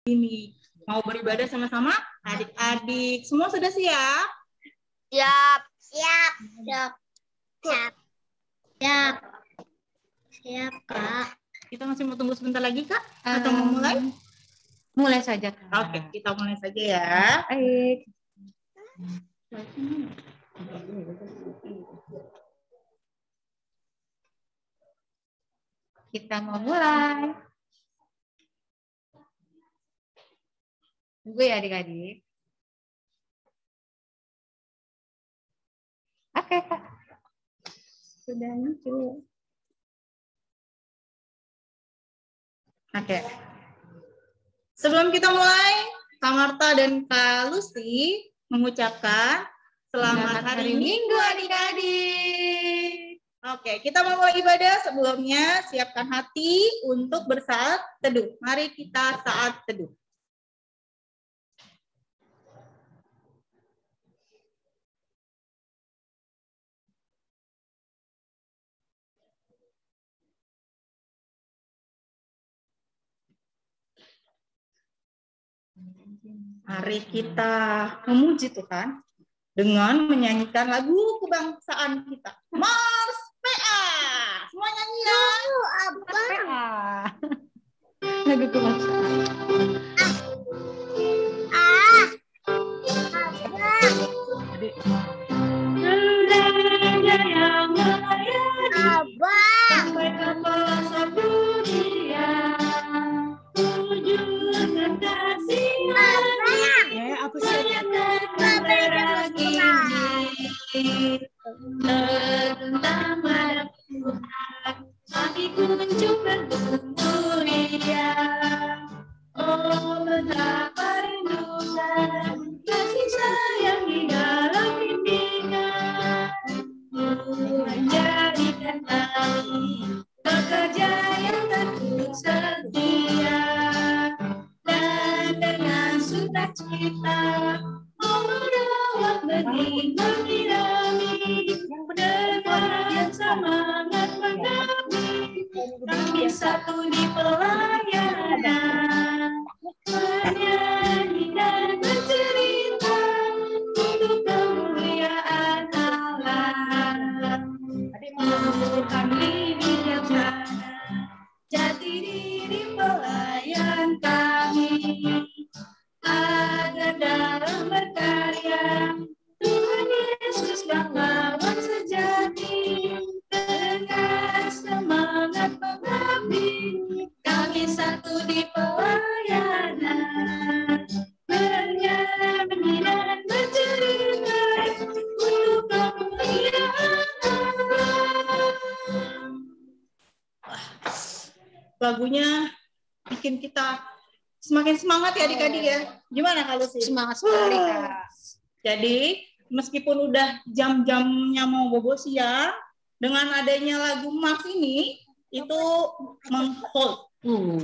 ini. Mau beribadah sama-sama? Adik-adik, semua sudah siap? Siap. Siap. Siap. Siap. Siap. Siap, Kak. Kita masih mau tunggu sebentar lagi, Kak? Atau mau mulai? Mulai saja, Kak. Oke, kita mulai saja ya. Baik. Kita mau mulai. Tunggu ya adik-adik. Oke, Kak. Sudah muncul. Oke. Sebelum kita mulai, Kak Marta dan Kak Lucy mengucapkan selamat hari Minggu adik-adik. Oke, kita mau mulai ibadah. Sebelumnya siapkan hati untuk bersaat teduh. Mari kita saat teduh. Mari kita memuji Tuhan dengan menyanyikan lagu kebangsaan kita. Mars PA. Semua nyanyi ya. Lagu kebangsaan. Sampai ke pelosok dunia. Tentang Tuhan, kami kunjung bertemu Dia. Oh, betapa rindukan kasih sayang di dalam bimbingan. Menjadikan kami pekerja yang teguh setia. Dan dengan sukacita merawat benih bagi kami, dengan semangat mengabdi, kami satu di pelayanan, menyanyi dan bercerita untuk kemuliaan Allah. Tuhan bijaksana, jati diri pelayan kami, agar dalam berkarya Tuhan Yesus pahlawan sejati. Dengan semangat mengabdi, kami satu di pelayanan, bernyanyi dan bercerita untuk kemuliaan Allah. Lagunya bikin kita semakin semangat ya adik-adik ya. Gimana kalau sih? Semangat sekali, Kak. Jadi meskipun udah jam-jamnya mau bobo siang, dengan adanya lagu Mars ini itu menghold,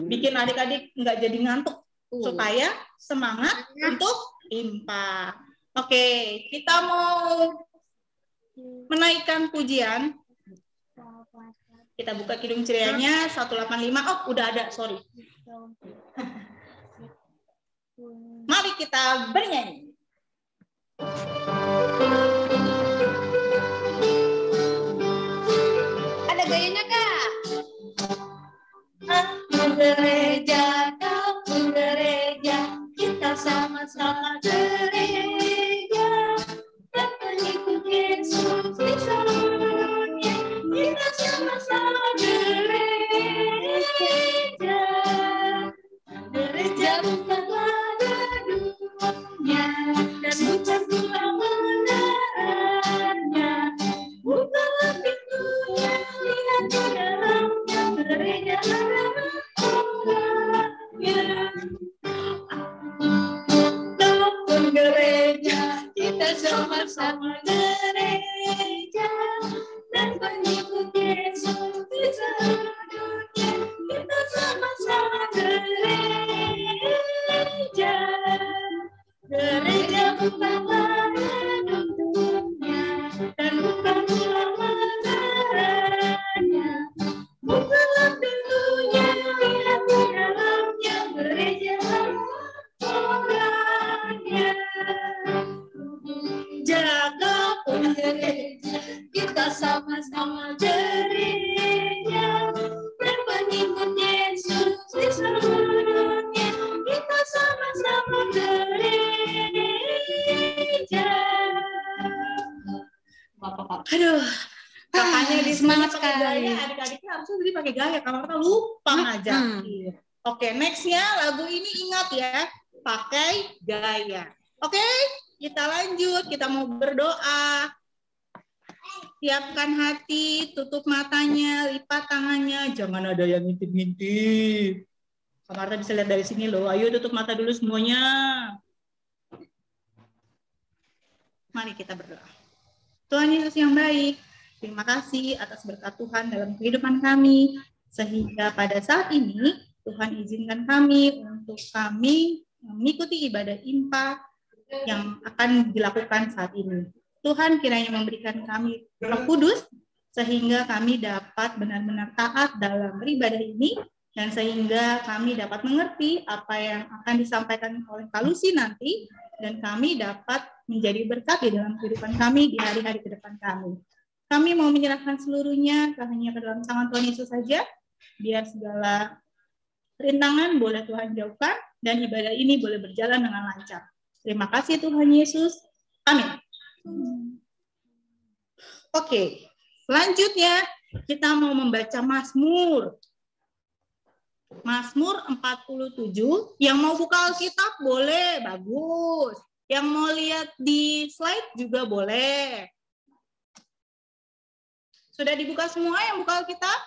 bikin adik-adik nggak jadi ngantuk, supaya semangat untuk impa. Oke, kita mau menaikkan pujian. Kita buka Kidung Cerianya 185. Oh, udah ada, sorry. Mari kita bernyanyi. Ada gayanya, Kak. Aku gereja, kamu gereja, kita sama-sama gereja, dan pengikut Yesus di seluruhnya, kita sama-sama gereja. Gereja bukanlah gedungnya, dan bukan pula menarannya, bukanlah pintunya, lihat di dalamnya, gereja adalah orangnya. Ataupun gereja, kita sama-sama gereja, dan pengikut Yesus di seluruh dunia, kita sama-sama gereja. Gereja bukanlah gedungnya, dan bukan pula menaranya, bukanlah pintunya, lihat di dalamnya, gereja adalah Aduh, kakaknya di semangat pakai sekali. gaya, adik-adiknya harusnya tadi pakai gaya, kalau kita lupa ngajak. Oke, next ya, lagu ini ingat ya, pakai gaya. Oke, kita lanjut, kita mau berdoa. Siapkan hati, tutup matanya, lipat tangannya, jangan ada yang ngintip-ngintip. Kamarta bisa lihat dari sini loh, ayo tutup mata dulu semuanya. Mari kita berdoa. Tuhan Yesus yang baik, terima kasih atas berkat Tuhan dalam kehidupan kami, sehingga pada saat ini Tuhan izinkan kami untuk kami mengikuti ibadah impa yang akan dilakukan saat ini. Tuhan kiranya memberikan kami Roh Kudus, sehingga kami dapat benar-benar taat dalam beribadah ini, dan sehingga kami dapat mengerti apa yang akan disampaikan oleh Kak Lucy nanti, dan kami dapat menjadi berkat di dalam kehidupan kami di hari-hari ke depan kami. Kami mau menyerahkan seluruhnya hanya ke dalam tangan Tuhan Yesus saja, biar segala rintangan boleh Tuhan jauhkan, dan ibadah ini boleh berjalan dengan lancar. Terima kasih Tuhan Yesus. Amin. Oke, selanjutnya kita mau membaca Mazmur. Mazmur 47, yang mau buka Alkitab boleh, bagus. Yang mau lihat di slide juga boleh. Sudah dibuka semua yang buka Alkitab?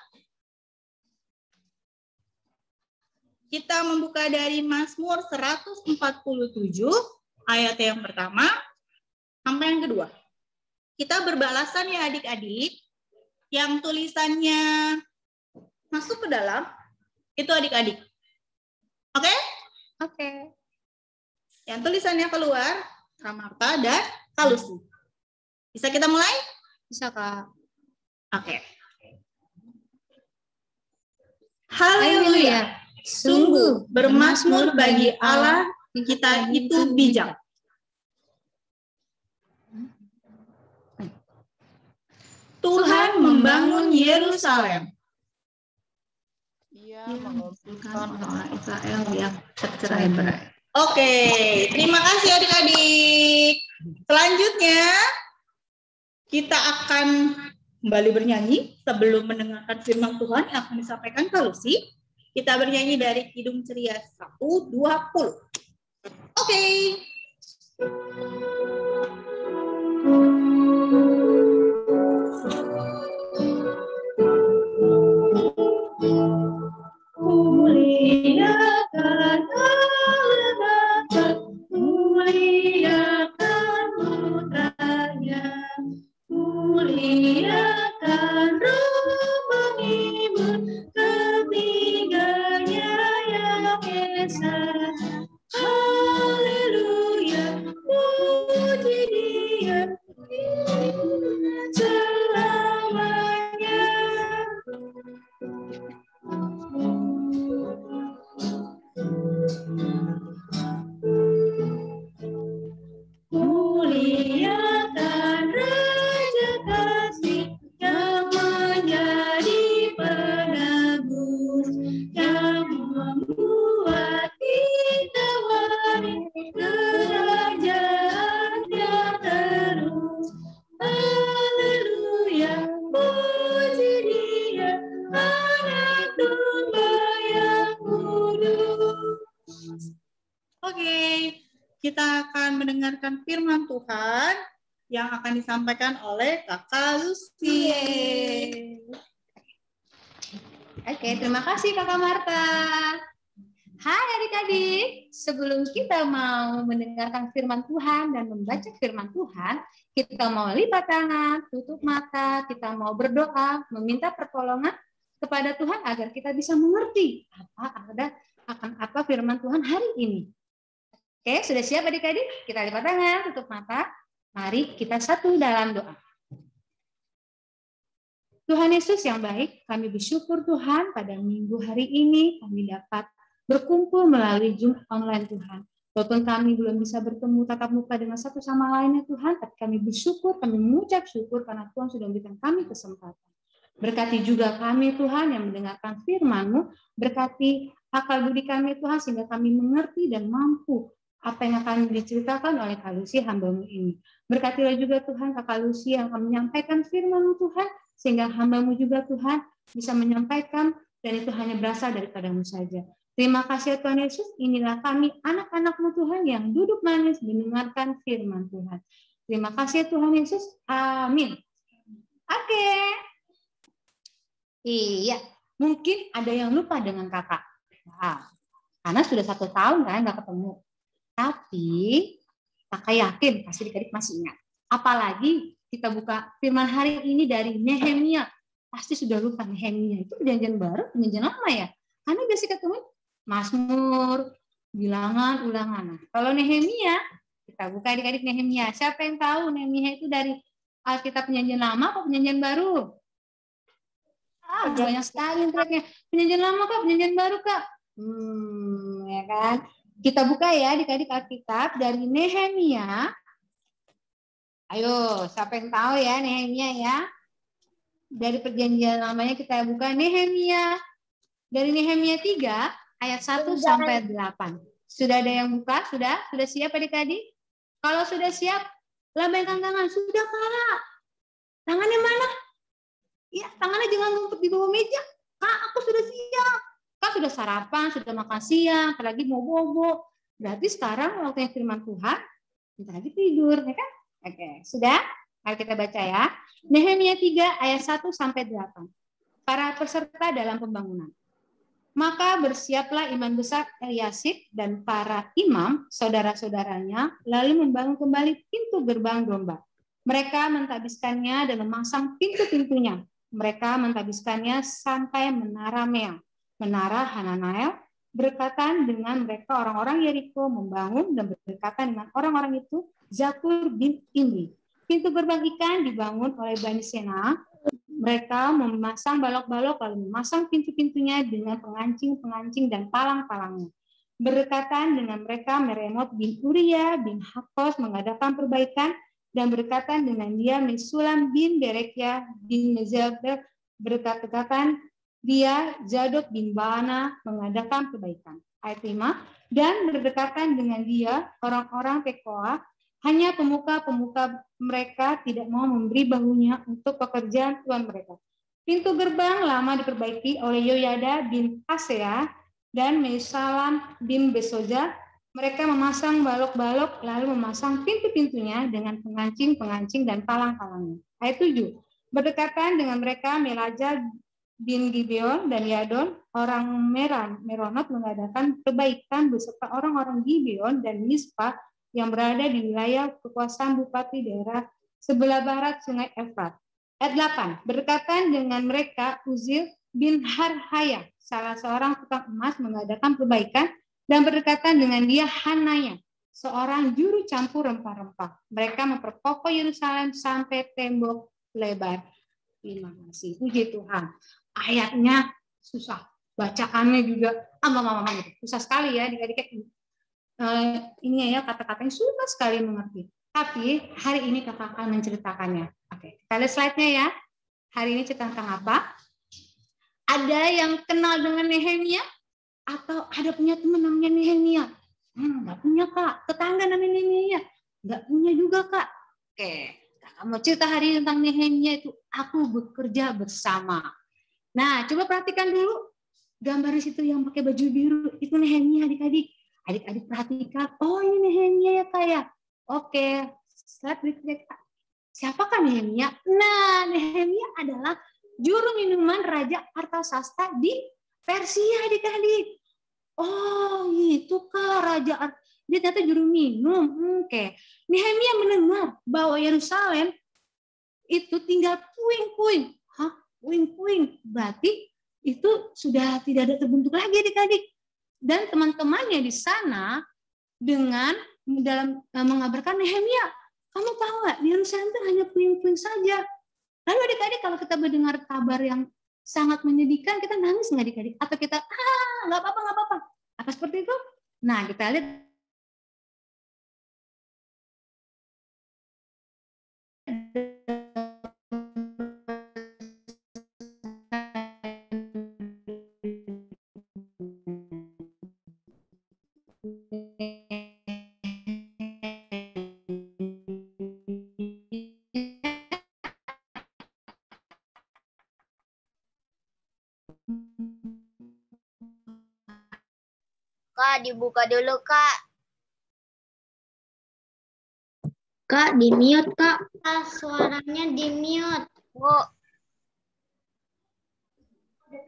Kita membuka dari Mazmur 147, ayat yang pertama sampai yang kedua. Kita berbalasan ya adik-adik, yang tulisannya masuk ke dalam, itu adik-adik. Oke? Oke. Yang tulisannya keluar, Kak Marta dan Kak Lucy. Bisa kita mulai? Bisa, Kak. Oke. Haleluya. Sungguh bermazmur bagi Allah kita itu bijak. Tuhan membangun Yerusalem. Ia mengumpulkan orang Israel yang tercerai-berai. Oke, terima kasih adik-adik. Selanjutnya kita akan kembali bernyanyi sebelum mendengarkan firman Tuhan yang akan disampaikan Kak Lucy. Kita bernyanyi dari Kidung Ceria 120. Oke. Muliakan Allah Bapa, muliakan putranya, muliakan Roh penghibur, ketiganya yang esa. Haleluya, puji Dia selamanya. Muliakan Raja Kasih yang menjadi penebus, yang membuat kita waris kerajaannya terus. Haleluya, puji Dia, Anak Domba yang kudus. Oke, kita akan mendengarkan firman Tuhan yang akan disampaikan oleh Kakak Lucy. Oke, terima kasih Kakak Marta. Hai adik-adik, sebelum kita mau mendengarkan firman Tuhan dan membaca firman Tuhan, kita mau lipat tangan, tutup mata, kita mau berdoa, meminta pertolongan kepada Tuhan agar kita bisa mengerti akan apa firman Tuhan hari ini. Oke, sudah siap adik-adik? Kita lipat tangan, tutup mata. Mari kita satu dalam doa. Tuhan Yesus yang baik, kami bersyukur Tuhan pada minggu hari ini kami dapat berkumpul melalui Zoom online Tuhan. Walaupun kami belum bisa bertemu tatap muka dengan satu sama lainnya Tuhan, tapi kami bersyukur, kami mengucap syukur karena Tuhan sudah memberikan kami kesempatan. Berkati juga kami Tuhan yang mendengarkan firman-Mu, berkati akal budi kami Tuhan sehingga kami mengerti dan mampu apa yang akan diceritakan oleh Kak Lucy hamba-Mu ini. Berkatilah juga Tuhan Kakak Lucy yang akan menyampaikan firman-Mu Tuhan, sehingga hamba-Mu juga Tuhan bisa menyampaikan dan itu hanya berasal daripada-Mu saja. Terima kasih Tuhan Yesus, inilah kami anak-anak-Mu Tuhan yang duduk manis mendengarkan firman Tuhan. Terima kasih Tuhan Yesus, amin. Oke. Iya, mungkin ada yang lupa dengan kakak. Nah, karena sudah 1 tahun kan nggak ketemu. Tapi kakak yakin pasti adik-adik masih ingat. Apalagi kita buka firman hari ini dari Nehemia. Pasti sudah lupa Nehemia. Itu perjanjian baru, perjanjian lama ya. Karena biasa ketemu Mazmur, Bilangan, Ulangan. Nah, kalau Nehemia, kita buka adik-adik Nehemia. Siapa yang tahu Nehemia itu dari Alkitab perjanjian lama atau perjanjian baru? Banyak sekali tracknya. Perjanjian lama Kak, perjanjian baru Kak. Ya kan? Kita buka ya adik-adik Alkitab dari Nehemia. Ayo, siapa yang tahu ya Nehemia ya? Dari perjanjian lamanya kita buka Nehemia. Dari Nehemia 3 ayat 1 sampai 8. Sudah ada yang buka? Sudah? Sudah siap adik-adik? Kalau sudah siap, lambaikan tangan. Sudah Kak. Tangannya mana? Ya, tangannya jangan ngumpet di bawah meja. Kak, aku sudah siap. Kak sudah sarapan, sudah makan siang, apalagi mau bobo. Berarti sekarang waktunya firman Tuhan, kita lagi tidur, ya kan? Oke, sudah? Mari kita baca ya. Nehemia 3 ayat 1 sampai 8. Para peserta dalam pembangunan. Maka bersiaplah imam besar Eliasib dan para imam, saudara-saudaranya, lalu membangun kembali pintu gerbang domba. Mereka mentabiskannya dan memasang pintu-pintunya. Mereka mentabiskannya sampai menara Mea, menara Hananael, berdekatan dengan mereka orang-orang Yeriko membangun dan berdekatan dengan orang-orang itu Zakur bin Imri. Pintu gerbang ikan dibangun oleh Bani Sena. Mereka memasang balok-balok lalu memasang pintu-pintunya dengan pengancing-pengancing dan palang-palangnya. Berdekatan dengan mereka Meremot bin Uria bin Hakos mengadakan perbaikan dan berdekatan dengan dia Mesulam bin Berekia bin Mezabel berdekatan dia Zadok bin Baana mengadakan perbaikan. Ayat 5. Dan berdekatan dengan dia orang-orang Tekoa, hanya pemuka-pemuka mereka tidak mau memberi bahunya untuk pekerjaan tuan mereka. Pintu gerbang lama diperbaiki oleh Yoyada bin Asea dan Mesalam bin Besoja. Mereka memasang balok-balok lalu memasang pintu-pintunya dengan pengancing-pengancing dan palang-palangnya. Ayat 7. Berdekatan dengan mereka Melaja bin Gibeon dan Yadon, orang Meronot mengadakan perbaikan beserta orang-orang Gibeon dan Mispa yang berada di wilayah kekuasaan bupati daerah sebelah barat sungai Efrat. Ayat 8. Berdekatan dengan mereka Uzil bin Harhaya, salah seorang tukang emas mengadakan perbaikan dan berdekatan dengan dia Hanaya, seorang juru campur rempah-rempah. Mereka memperkokoh Yerusalem sampai tembok lebar. Terima kasih. Puji Tuhan. Ayatnya susah. Bacaannya juga susah sekali ya adik-adik. Ini ya kata-katanya susah sekali mengerti. Tapi hari ini kakak akan menceritakannya. Oke, kita lihat slide-nya ya. Hari ini cerita tentang apa? Ada yang kenal dengan Nehemia? Atau ada punya teman namanya Nehemia? Nggak punya Kak. Tetangga namanya Nehemia? Nggak punya juga Kak. Oke, kakak mau cerita hari ini tentang Nehemia itu. Aku bekerja bersama. Nah, coba perhatikan dulu. Gambar di situ yang pakai baju biru. Itu Nehemia adik-adik. Adik-adik perhatikan. Oh ini Nehemia ya Kak ya. Oke, slide berikutnya Kak. Siapakah Nehemia? Nah, Nehemia adalah juru minuman Raja Artasasta di Persia adik-adik. Oh itu Kak Raja dia ternyata juru minum. Oke. Nehemia mendengar bahwa Yerusalem itu tinggal puing-puing. Hah? Puing-puing. Berarti itu sudah tidak ada terbentuk lagi adik-adik. Dan teman-temannya di sana dengan dalam mengabarkan Nehemia, kamu tahu nggak di Yerusalem itu hanya puing-puing saja. Lalu adik-adik kalau kita mendengar kabar yang sangat menyedihkan, kita nangis nggak adik-adik? Atau kita nggak apa-apa, nggak apa-apa. Apa seperti itu? Nah kita lihat dibuka dulu, Kak. Kak, di-mute, Kak. Suaranya di-mute. Bu.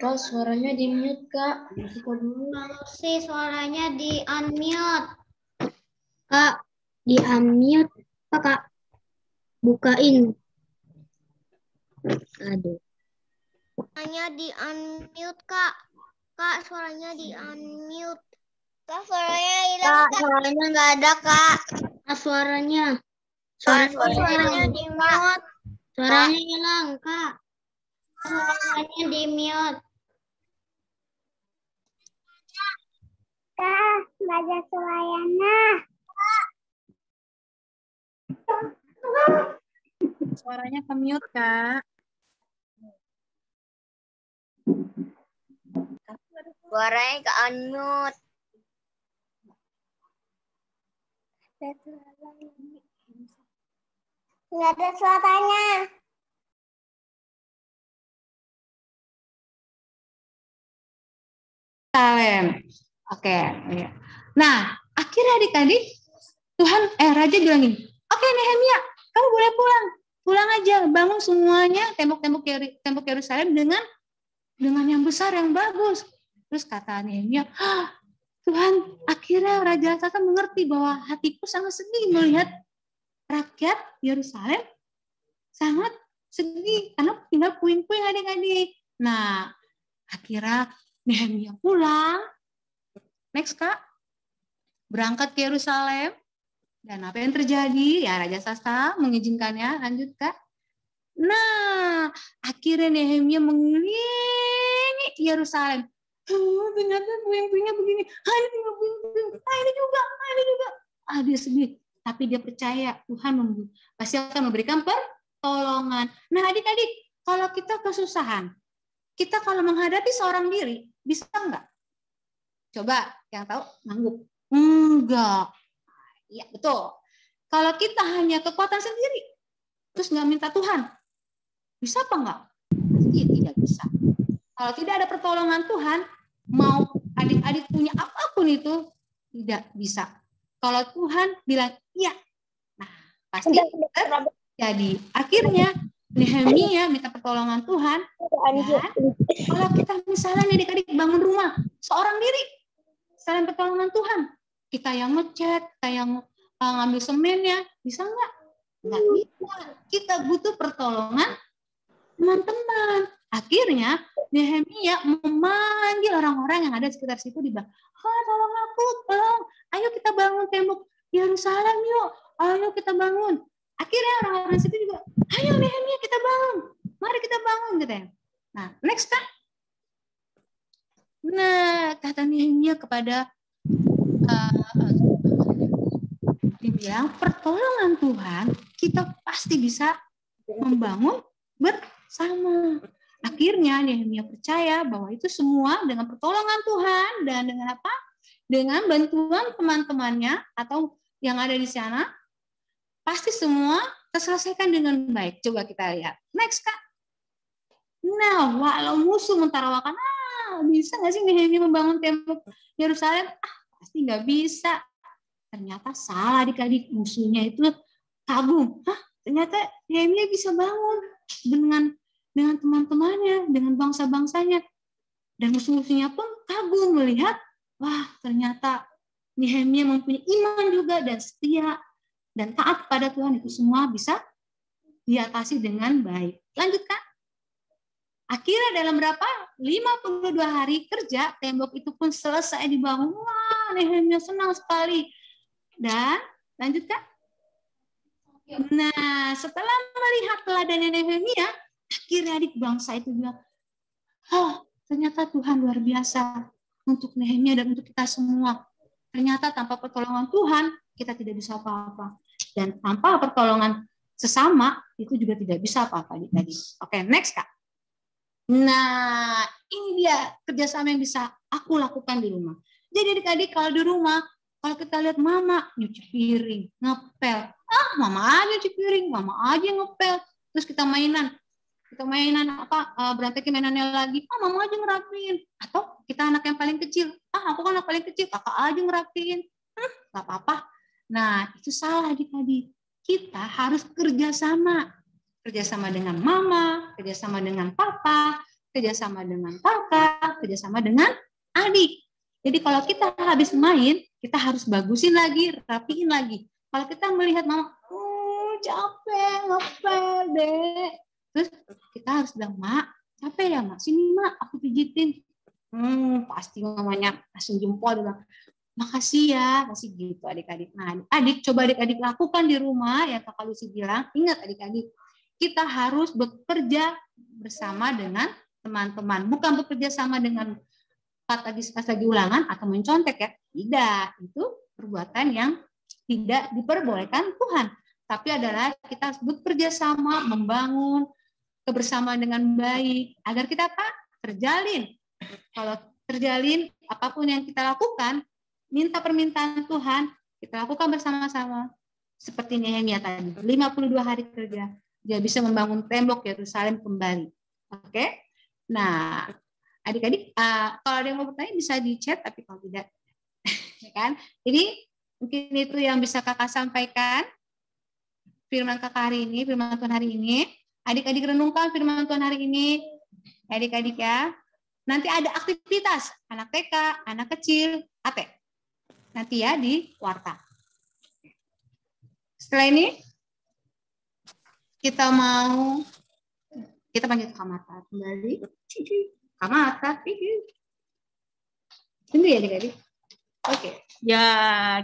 Kak, suaranya di-mute, Kak. Buka dulu. Sih, suaranya di-unmute. Kak, di-unmute. Apa, Kak? Bukain. Aduh. Suaranya di-unmute, Kak. Kak, suaranya di-unmute. Kak, suaranya hilang, Kak. Suaranya nggak ada, Kak. Kak, suaranya. Suaranya di-mute. Suaranya hilang, Kak. Suaranya di-mute. Kak, nggak ada suaranya. Suaranya ke-mute, Kak. Suaranya ke unmute. Nggak ada suaranya. Salem. Oke. Ya. Nah, akhirnya adik-adik Raja bilang gini, oke Nehemia, kamu boleh pulang aja, bangun semuanya tembok Yerusalem dengan yang besar yang bagus. Terus kata Nehemia, Tuhan, akhirnya Raja Sasa mengerti bahwa hatiku sangat sedih melihat rakyat Yerusalem sangat sedih karena tinggal puing-puing adik-adik. Nah, akhirnya Nehemia pulang. Next, Kak. Berangkat ke Yerusalem. Dan apa yang terjadi? Ya, Raja Sasa mengizinkannya. Lanjut, Kak. Nah, akhirnya Nehemia mengelilingi Yerusalem. Ternyata puing-puingnya begini. Ini juga. Dia sedih. Tapi dia percaya Tuhan pasti akan memberikan pertolongan. Nah, adik-adik, kalau kita kesusahan, kita kalau menghadapi seorang diri, bisa enggak? Coba yang tahu ngangguk. Enggak. Iya, betul. Kalau kita hanya kekuatan sendiri, terus nggak minta Tuhan, bisa apa enggak? Pasti tidak bisa. Kalau tidak ada pertolongan Tuhan, mau adik-adik punya apapun itu, tidak bisa. Kalau Tuhan bilang iya, nah pasti terjadi. Akhirnya Nehemia minta pertolongan Tuhan. Dan kalau kita misalnya adik-adik bangun rumah seorang diri, selain pertolongan Tuhan, kita yang ngecat, kita yang ngambil semennya, bisa nggak? Nggak bisa. Kita butuh pertolongan teman-teman. Akhirnya Nehemia memanggil orang-orang yang ada di sekitar situ, dibilang, tolong aku, tolong, ayo kita bangun tembok Yerusalem yuk, ayo kita bangun. Akhirnya orang-orang situ juga, ayo Nehemia kita bangun, mari kita bangun gitu ya. Nah, next kan? Nah, kata Nehemia kepada dibilang pertolongan Tuhan, kita pasti bisa membangun bersama. Akhirnya Nehemia percaya bahwa itu semua dengan pertolongan Tuhan dan dengan apa? Dengan bantuan teman-temannya atau yang ada di sana, pasti semua terselesaikan dengan baik. Coba kita lihat. Next, Kak. Nah, walau musuh mentarawakan, bisa nggak sih Nehemia membangun tembok Yerusalem? Pasti nggak bisa. Ternyata salah adik-adik, musuhnya itu kagum. Ternyata Nehemia bisa bangun dengan teman-temannya, dengan bangsa-bangsanya. Dan musuh-musuhnya pun kagum melihat, wah ternyata Nehemia mempunyai iman juga dan setia dan taat pada Tuhan, itu semua bisa diatasi dengan baik. Lanjut, Kak. Akhirnya dalam berapa? 52 hari kerja, tembok itu pun selesai dibangun. Wah, Nehemia senang sekali. Dan lanjut, Kak. Nah, setelah melihat teladan Nehemia, akhirnya adik bangsa itu bilang, ternyata Tuhan luar biasa untuk Nehemia dan untuk kita semua. Ternyata tanpa pertolongan Tuhan, kita tidak bisa apa-apa. Dan tanpa pertolongan sesama, itu juga tidak bisa apa-apa adik-adik. Oke, next, Kak. Nah, ini dia kerjasama yang bisa aku lakukan di rumah. Jadi adik-adik kalau di rumah, kalau kita lihat mama nyuci piring, ngepel. Mama aja nyuci piring, mama aja ngepel. Terus kita mainan. kita mainan berantakin mainannya lagi, mama aja ngerapiin. Atau kita anak yang paling kecil, aku kan anak paling kecil, kakak aja ngerapiin. Gak apa-apa. Nah, itu salah adik-adik. Kita harus kerjasama dengan mama, kerjasama dengan papa, kerjasama dengan kakak, kerjasama dengan adik. Jadi kalau kita habis main, kita harus bagusin lagi, rapiin lagi. Kalau kita melihat mama, capek, ngepel deh. Terus kita harus bilang, mak, capek ya mak? Sini mak, aku pijitin. Pasti mamanya langsung jempol, bilang, makasih ya, masih gitu adik-adik. Nah, adik coba adik-adik lakukan di rumah, ya Kakak Lucy bilang, ingat adik-adik, kita harus bekerja bersama dengan teman-teman, bukan bekerja sama dengan pas lagi ulangan atau mencontek ya. Tidak, itu perbuatan yang tidak diperbolehkan Tuhan. Tapi adalah kita harus bekerja sama, membangun kebersamaan dengan baik agar kita terjalin. Kalau terjalin, apapun yang kita lakukan, minta permintaan Tuhan, kita lakukan bersama-sama. Seperti Nehemia tadi, 52 hari kerja, dia bisa membangun tembok Yerusalem kembali. Oke? Nah, adik-adik, kalau ada yang mau bertanya bisa di chat, tapi kalau tidak, ya kan? Ini mungkin itu yang bisa kakak sampaikan. Firman kakak hari ini, firman Tuhan hari ini. Adik-adik renungkan firman Tuhan hari ini. Adik-adik ya. Nanti ada aktivitas anak TK, anak kecil, AT. Nanti ya di warta. Setelah ini kita panggil Kak Marta kembali. Kak Marta, tunggu ya adik-adik. Oke. Ya,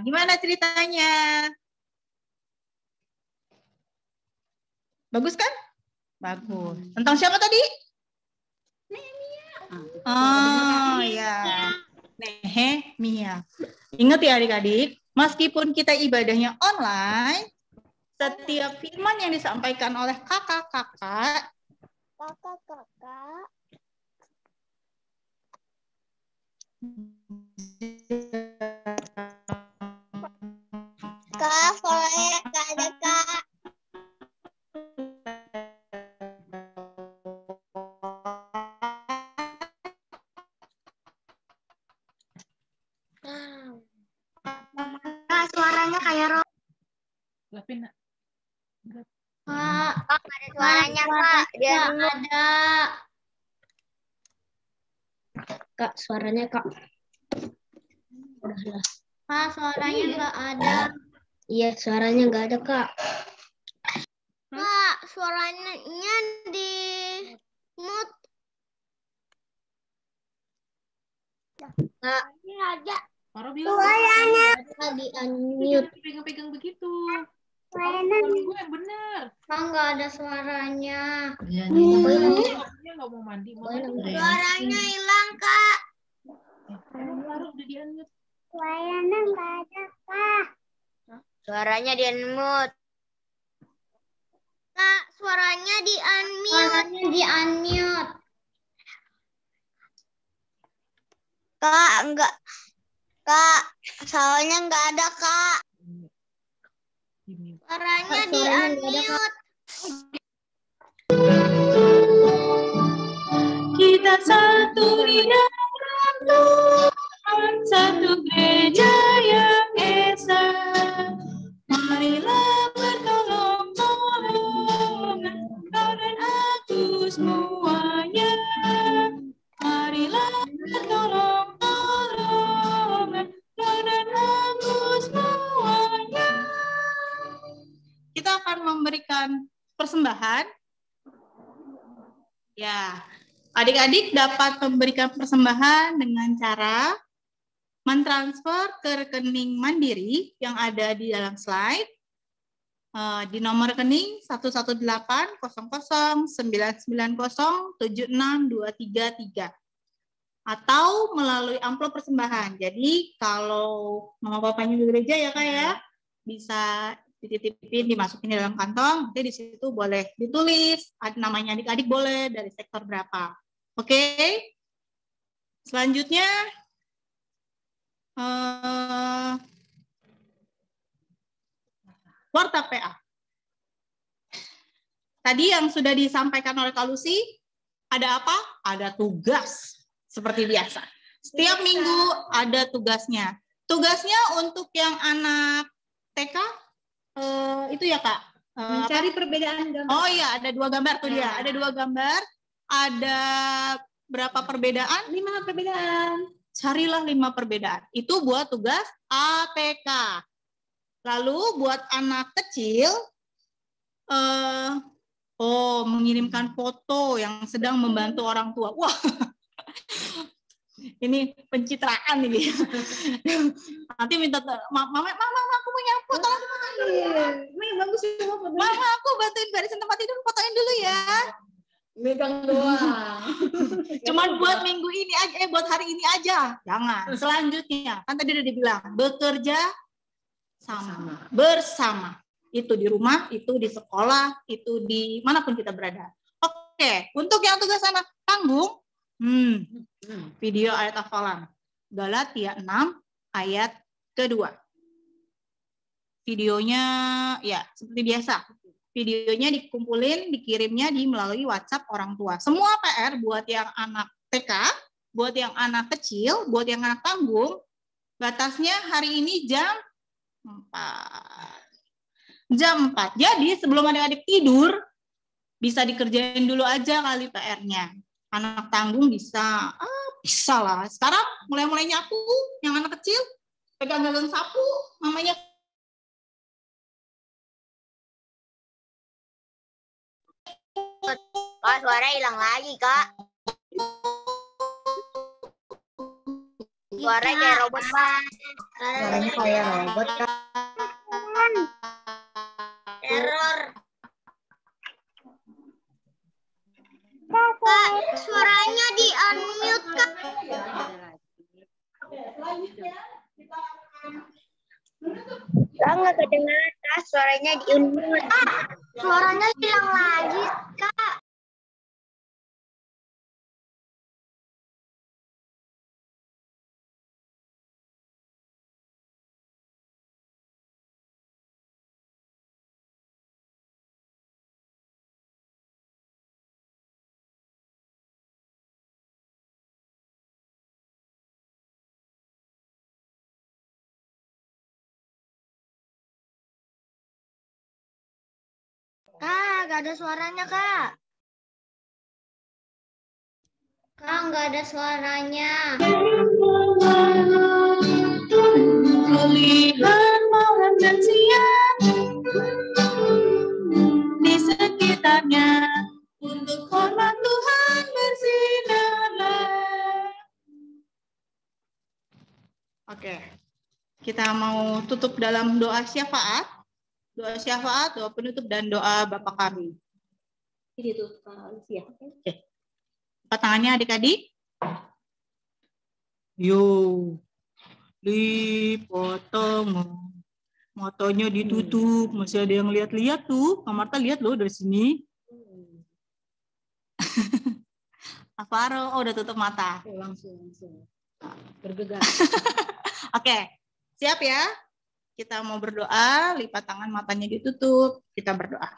gimana ceritanya? Bagus kan? Bagus. Tentang siapa tadi? Oh ya, Nehemia. Ingat ya adik-adik, meskipun kita ibadahnya online, setiap firman yang disampaikan oleh kakak-kakak, Kak, suaranya nggak ada Kak. Kak, suaranya kayak rock. Kak, ada suaranya Kak. Dia ada. Kak, suaranya Kak. Kak, suaranya nggak ada. Iya, suaranya nggak ada Kak. Kak, suaranya di mute. Kak, ini ada. Suaranya di unmute. Pegang-pegang begitu. Suaranya Gue yang benar. Kak, nggak ada suaranya. Dia nggak mau mandi. Suaranya hilang Kak. Baru udah di unmute. Suaranya nggak ada Kak. Suaranya di unmute. Kak, suaranya di unmute. Suaranya di unmute. Kak, enggak. Kak, soalnya enggak ada, Kak. Suaranya di unmute. kita satu di dalam Tuhan, satu gereja yang esa. Marilah bertolong-tolongan, kau dan aku semuanya. Marilah bertolong-tolongan, kau dan aku semuanya. Kita akan memberikan persembahan. Ya, adik-adik dapat memberikan persembahan dengan cara mentransfer ke rekening Mandiri yang ada di dalam slide di nomor rekening 1180099076233 atau melalui amplop persembahan. Jadi kalau mama papanya di gereja ya Kak ya, bisa dititipin, dimasukin di dalam kantong, nanti di situ boleh ditulis namanya adik-adik boleh dari sektor berapa. Oke. Selanjutnya warta PA. tadi yang sudah disampaikan oleh Kak Lucy, ada apa? Ada tugas seperti biasa. Setiap minggu ada tugasnya. Tugasnya untuk yang anak TK itu ya Kak. Mencari perbedaan gambar. Oh iya, ada 2 gambar tuh dia. Ada 2 gambar. Ada berapa perbedaan? 5 perbedaan. Carilah 5 perbedaan. Itu buat tugas ATK. Lalu buat anak kecil, mengirimkan foto yang sedang membantu orang tua. Wah, ini pencitraan ini. Nanti minta, mama aku mau nyapu, tolong. Bagus ya, Mama aku bantuin barisin tempat tidur, fotoin dulu ya. megang doang. Cuman buat minggu ini aja, buat hari ini aja. Jangan. Selanjutnya, kan tadi udah dibilang, bekerja sama, bersama. Itu di rumah, itu di sekolah, itu di manapun kita berada. Oke, untuk yang tugas anak tanggung, video ayat hafalan. Galatia 6 ayat kedua. Videonya ya seperti biasa. Videonya dikumpulin, dikirimnya melalui WhatsApp orang tua. Semua PR buat yang anak TK, buat yang anak kecil, buat yang anak tanggung, batasnya hari ini jam 4. Jam 4. Jadi sebelum adik-adik tidur, bisa dikerjain dulu aja kali PR-nya. Anak tanggung bisa lah. Sekarang mulai nyapu, yang anak kecil, pegang-pegang sapu, mamanya Kak, suara hilang lagi, Kak. Suara kayak robot, Pak. Suaranya kayak robot, Kak. Error. Kak, suaranya di unmute, Kak. Kak, nggak kedengaran, Kak. Suaranya di unmute. Suaranya hilang lagi, Kak. Kak, nggak ada suaranya, Kak. Kak, nggak ada suaranya. melihat malam dan siang di sekitarnya untuk hormat Tuhan bersinarlah. Oke, kita mau tutup dalam doa syafaat. Doa syafaat, doa penutup, dan doa Bapa kami. Ini tuh, ya. Oke. Angkat tangannya adik-adik. Yo, dipotong. Matanya ditutup. Masih ada yang lihat-lihat tuh. Kak Marta lihat loh dari sini. Afaro, udah tutup mata. Langsung. Bergegas. Oke, siap ya? Kita mau berdoa, lipat tangan, matanya ditutup. Kita berdoa.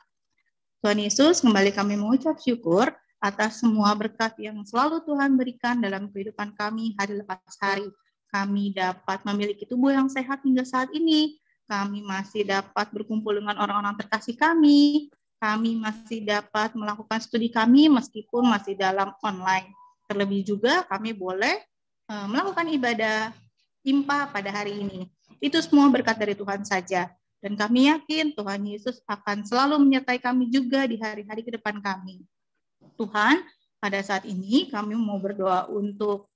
Tuhan Yesus, kembali kami mengucap syukur atas semua berkat yang selalu Tuhan berikan dalam kehidupan kami hari lepas hari. Kami dapat memiliki tubuh yang sehat hingga saat ini. Kami masih dapat berkumpul dengan orang-orang terkasih kami. Kami masih dapat melakukan studi kami meskipun masih dalam online. Terlebih juga kami boleh melakukan ibadah IMPA pada hari ini. Itu semua berkat dari Tuhan saja. Dan kami yakin Tuhan Yesus akan selalu menyertai kami juga di hari-hari ke depan kami. Tuhan, pada saat ini kami mau berdoa untuk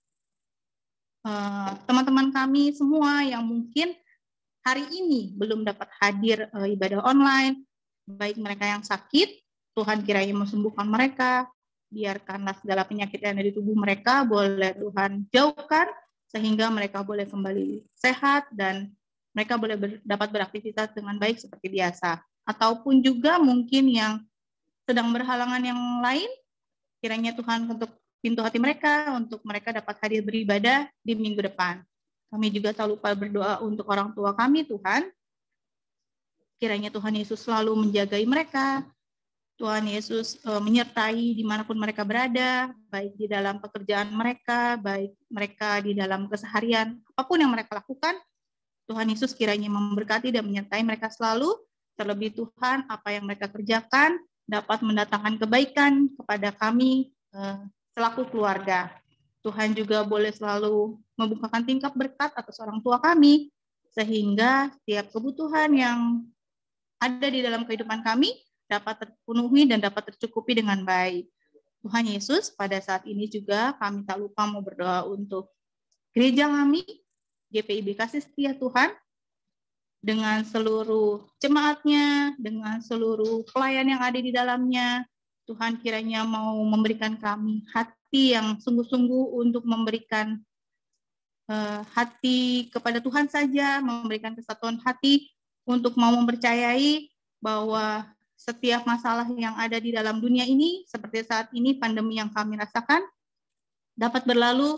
teman-teman kami semua yang mungkin hari ini belum dapat hadir ibadah online, baik mereka yang sakit, Tuhan kiranya sembuhkan mereka, biarkanlah segala penyakit yang ada di tubuh mereka boleh Tuhan jauhkan, sehingga mereka boleh kembali sehat dan mereka boleh dapat beraktivitas dengan baik seperti biasa. Ataupun juga mungkin yang sedang berhalangan yang lain, kiranya Tuhan untuk pintu hati mereka, untuk mereka dapat hadir beribadah di minggu depan. Kami juga tak lupa berdoa untuk orang tua kami, Tuhan. Kiranya Tuhan Yesus selalu menjagai mereka, Tuhan Yesus menyertai dimanapun mereka berada, baik di dalam pekerjaan mereka, baik mereka di dalam keseharian, apapun yang mereka lakukan, Tuhan Yesus kiranya memberkati dan menyertai mereka selalu, terlebih Tuhan, apa yang mereka kerjakan dapat mendatangkan kebaikan kepada kami selaku keluarga. Tuhan juga boleh selalu membukakan tingkap berkat atas orang tua kami, sehingga setiap kebutuhan yang ada di dalam kehidupan kami dapat terpenuhi dan dapat tercukupi dengan baik. Tuhan Yesus, pada saat ini juga kami tak lupa mau berdoa untuk gereja kami, GPIB Kasih Setia Tuhan, dengan seluruh jemaatnya, dengan seluruh pelayan yang ada di dalamnya. Tuhan kiranya mau memberikan kami hati yang sungguh-sungguh untuk memberikan hati kepada Tuhan saja, memberikan kesatuan hati untuk mau mempercayai bahwa setiap masalah yang ada di dalam dunia ini, seperti saat ini pandemi yang kami rasakan, dapat berlalu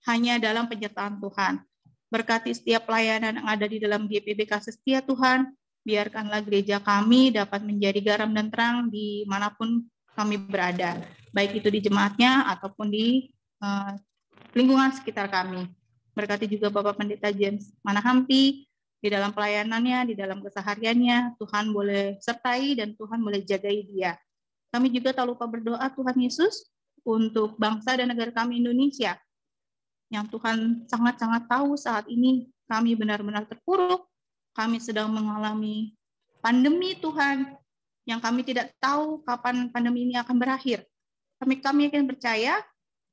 hanya dalam penyertaan Tuhan. Berkati setiap pelayanan yang ada di dalam GPIB Kasih Setia Tuhan, biarkanlah gereja kami dapat menjadi garam dan terang dimanapun kami berada, baik itu di jemaatnya ataupun di lingkungan sekitar kami. Berkati juga Bapak Pendeta James Manahampi, di dalam pelayanannya, di dalam kesehariannya, Tuhan boleh sertai dan Tuhan boleh jagai dia. Kami juga tak lupa berdoa Tuhan Yesus untuk bangsa dan negara kami Indonesia, yang Tuhan sangat-sangat tahu saat ini kami benar-benar terpuruk, kami sedang mengalami pandemi Tuhan, yang kami tidak tahu kapan pandemi ini akan berakhir. Kami akan percaya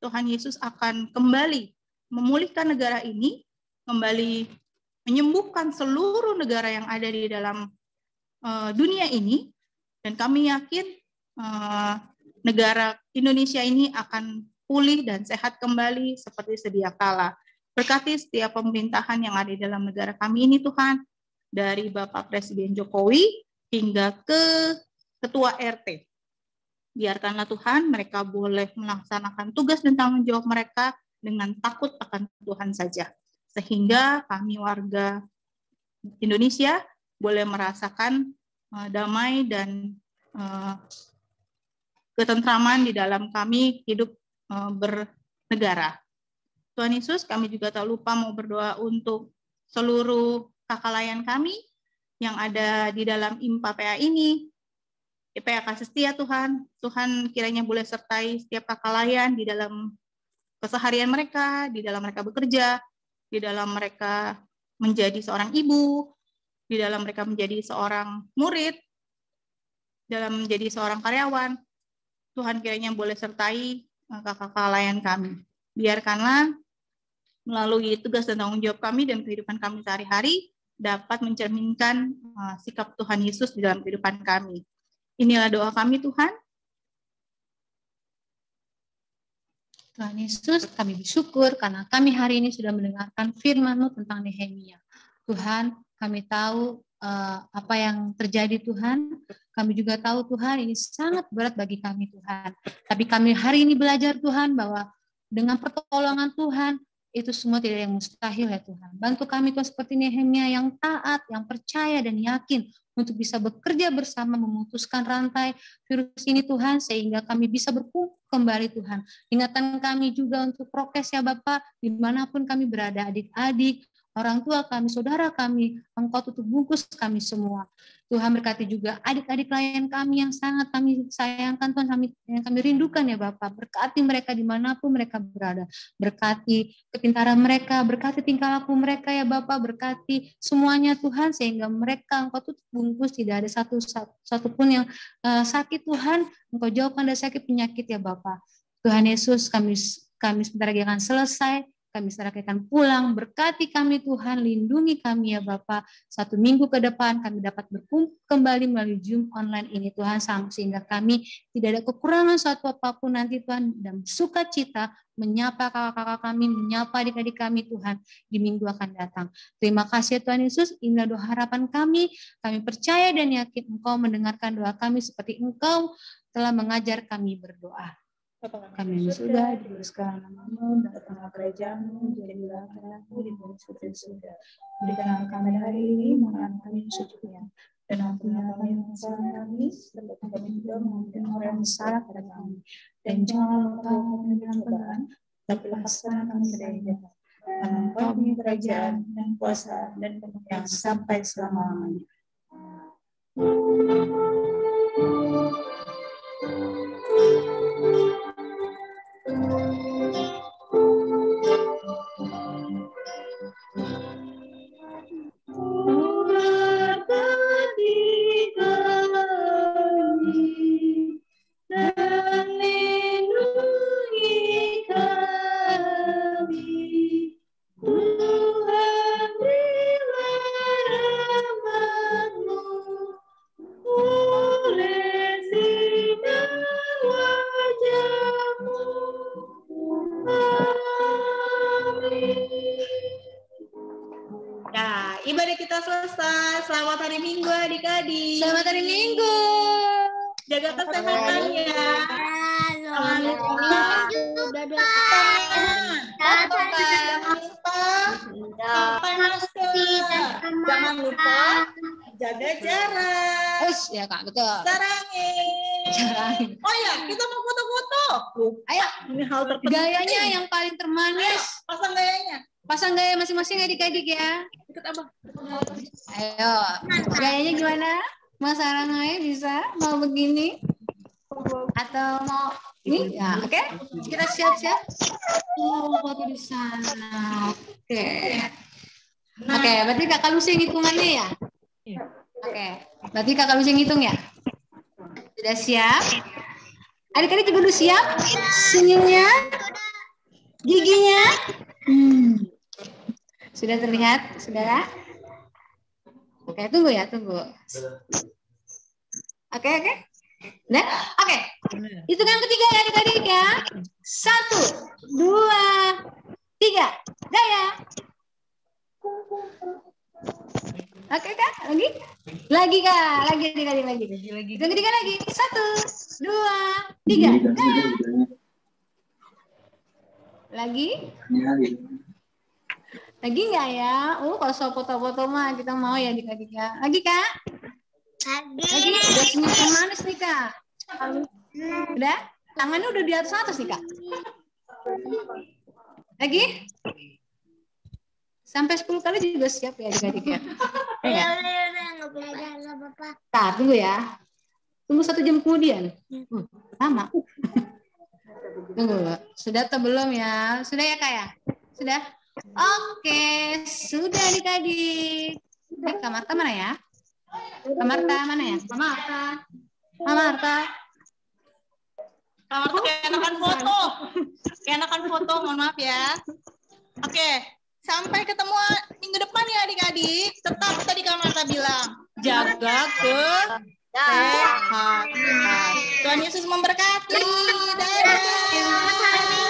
Tuhan Yesus akan kembali memulihkan negara ini, kembali menyembuhkan seluruh negara yang ada di dalam dunia ini, dan kami yakin negara Indonesia ini akan pulih dan sehat kembali seperti sedia kala. Berkati setiap pemerintahan yang ada di dalam negara kami ini Tuhan, dari Bapak Presiden Jokowi hingga ke Ketua RT. Biarkanlah Tuhan mereka boleh melaksanakan tugas dan tanggung jawab mereka dengan takut akan Tuhan saja. Sehingga kami warga Indonesia boleh merasakan damai dan ketentraman di dalam kami hidup bernegara. Tuhan Yesus, kami juga tak lupa mau berdoa untuk seluruh kakak layan kami yang ada di dalam IMPA PA ini, IPA Kasih Setia Tuhan. Tuhan kiranya boleh sertai setiap kakak layan di dalam keseharian mereka, di dalam mereka bekerja, di dalam mereka menjadi seorang ibu, di dalam mereka menjadi seorang murid, dalam menjadi seorang karyawan. Tuhan kiranya boleh sertai kakak-kakak layan kami. Biarkanlah melalui tugas dan tanggung jawab kami dan kehidupan kami sehari-hari dapat mencerminkan sikap Tuhan Yesus di dalam kehidupan kami. Inilah doa kami Tuhan. Tuhan Yesus, kami bersyukur karena kami hari ini sudah mendengarkan firman-Mu tentang Nehemia. Tuhan, kami tahu apa yang terjadi Tuhan. Kami juga tahu Tuhan ini sangat berat bagi kami Tuhan. Tapi kami hari ini belajar Tuhan bahwa dengan pertolongan Tuhan, itu semua tidak ada yang mustahil ya Tuhan. Bantu kami Tuhan seperti Nehemia yang taat, yang percaya dan yakin untuk bisa bekerja bersama memutuskan rantai virus ini Tuhan, sehingga kami bisa berkumpul kembali Tuhan. Ingatan kami juga untuk prokes ya Bapak, dimanapun kami berada, adik-adik, orang tua kami, saudara kami, Engkau tutup bungkus kami semua. Tuhan berkati juga adik-adik klien kami yang sangat kami sayangkan Tuhan, yang kami rindukan ya Bapak. Berkati mereka dimanapun mereka berada. Berkati kepintaran mereka, berkati tingkah laku mereka ya Bapak, berkati semuanya Tuhan, sehingga mereka Engkau tutup bungkus, tidak ada satu pun yang sakit Tuhan, Engkau jauhkan dari sakit penyakit ya Bapak. Tuhan Yesus, kami sebentar lagi akan selesai. Kami serahkan pulang, berkati kami Tuhan, lindungi kami ya Bapak. 1 minggu ke depan kami dapat berkumpul kembali melalui Zoom online ini Tuhan, sehingga kami tidak ada kekurangan suatu apapun nanti Tuhan, dan sukacita menyapa kakak-kakak kami, menyapa adik-adik kami Tuhan di minggu akan datang. Terima kasih Tuhan Yesus, inilah doa harapan kami. Kami percaya dan yakin Engkau mendengarkan doa kami seperti Engkau telah mengajar kami berdoa. Kami di surga, dikuduskan namamu, datanglah kerajaan-Mu, jadilah kehendakmu di bumi seperti di surga. Berikanlah kami hari ini makanan kami secukupnya. Dan ampunilah kami kesalahan kami, seperti kami juga mengampuni orang yang salah pada kami. Dan janganlah engkau kami dalam cobaan, tapi lepaskanlah kami dari jahat. Karena engkau punya kerajaan dan kuasa dan kemuliaan sampai selama-lamanya. Nah, ibadah kita selesai. Selamat hari Minggu adik-adik. Selamat hari Minggu. Jaga kesehatan ya. Jangan lupa. Jangan lupa. Pakai masker. Jangan lupa. Jaga jarak. Ya Kak, betul. Sarangin. Oh ya, kita mau foto-foto. Ayo, Ini hal terpenting. gayanya yang paling termanis. Pasang gayanya. Pasang gaya masing-masing adik-adik ya. Ikut abang. Ayo, gayanya gimana? Mas Arangai bisa? Mau begini? Atau mau ini? Ya, oke. Kita siap-siap. Oh, foto di sana. Oke. Oke, berarti Kakak Lucy yang hitungannya ya? Oke, berarti Kakak Lucy yang hitung ya? Sudah siap? Adik-adik juga udah siap? Senyumnya? Giginya? Sudah terlihat, saudara? Oke, tunggu ya, tunggu. Oke. Nah, oke. Hitungan ketiga ya adik-adik ya. 1, 2, 3. Gaya. Oke Kak, lagi Kak, lagi. Hitungan ketiga lagi. 1, 2, 3. Gaya. Lagi nggak ya? Kalau soal foto-foto mah kita mau ya adik-adik ya. Lagi Kak? Lagi. Udah senyum manis nih Kak. Udah? Tangannya udah di atas nih Kak. Lagi? Sampai 10 kali juga siap ya adik-adik ya. Nah, tunggu ya. Tunggu 1 jam kemudian. Lama. Tunggu. Sudah atau belum ya? Sudah ya Kak ya? Sudah? Oke, sudah adik-adik. Kak Marta mana ya? Kak Marta mana ya? Kak Marta. Keenakan foto, mohon maaf ya. Oke, sampai ketemu minggu depan ya adik-adik. Tetap tadi Kak Marta bilang, jaga kesehatan. Tuhan Yesus memberkati. Dadah.